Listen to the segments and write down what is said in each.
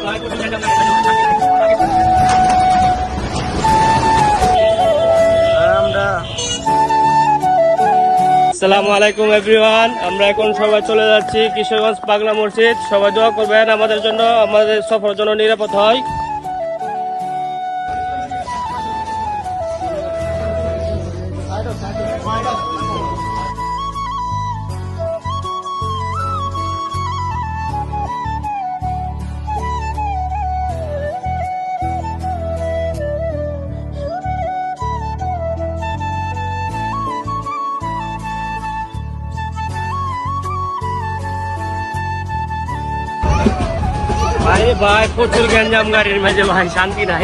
আসসালামু আলাইকুম এভরিওয়ান, আমরা এখন সবাই চলে যাচ্ছি কিশোরগঞ্জ পাগলা মসজিদ। সবাই দোয়া করবেন আমাদের জন্য, আমাদের সফরের জন্য নিরাপদ হয়। ভাই প্রচুর গ্যাঞ্জাম গাড়ির মাঝে, ভাই শান্তি নাই।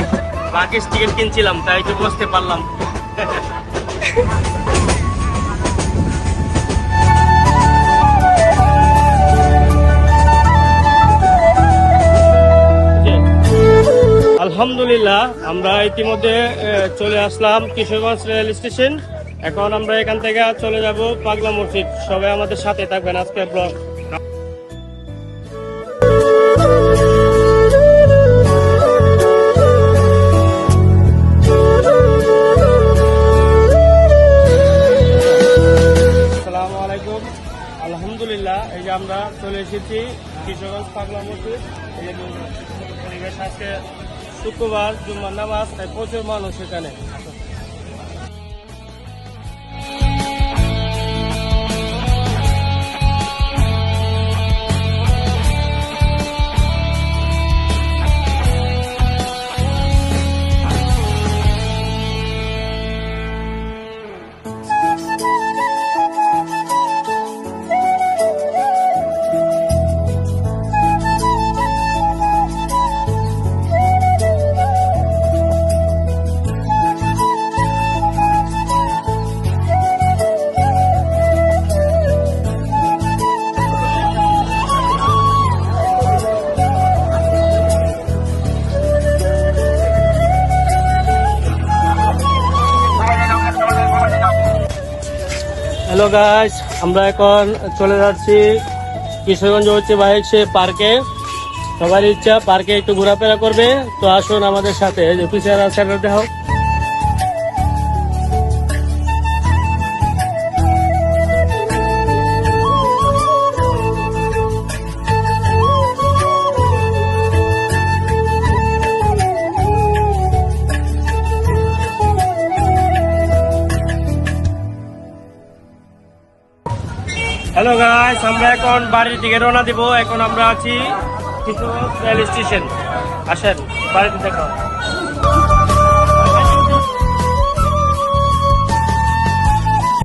বাকি টিকিট কিনছিলাম তাই তো বসতে পারলাম। আলহামদুলিল্লাহ, আমরা ইতিমধ্যে চলে আসলাম কিশোরগঞ্জ রেল স্টেশন। এখন আমরা এখান থেকে চলে যাব পাগলা মসজিদ। সবাই আমাদের সাথে থাকবেন আজকে ব্লগ। আলহামদুলিল্লাহ, এই যে আমরা চলে এসেছি কিশোরগঞ্জ পাগলা মসজিদ। পরিবেশ আজকে শুক্রবার, জুম্মার নামাজ, তাই প্রচুর মানুষ এখানে। হ্যালো গাইস, আমরা এখন চলে যাচ্ছি কিশোরগঞ্জ ঐতিহ্যবাহী পার্কে। সবার ইচ্ছা পার্কে একটু ঘোরাফেরা করবে, তো আসুন আমাদের সাথে। পিছিয়ে রাস্তাটা দেখো। হ্যালো গাইস, আমরা এখন বাড়ির দিকে রওনা দিব। এখন আমরা আছি কিশোরগঞ্জ রেল স্টেশন। আসেন বাড়িতে দেখা।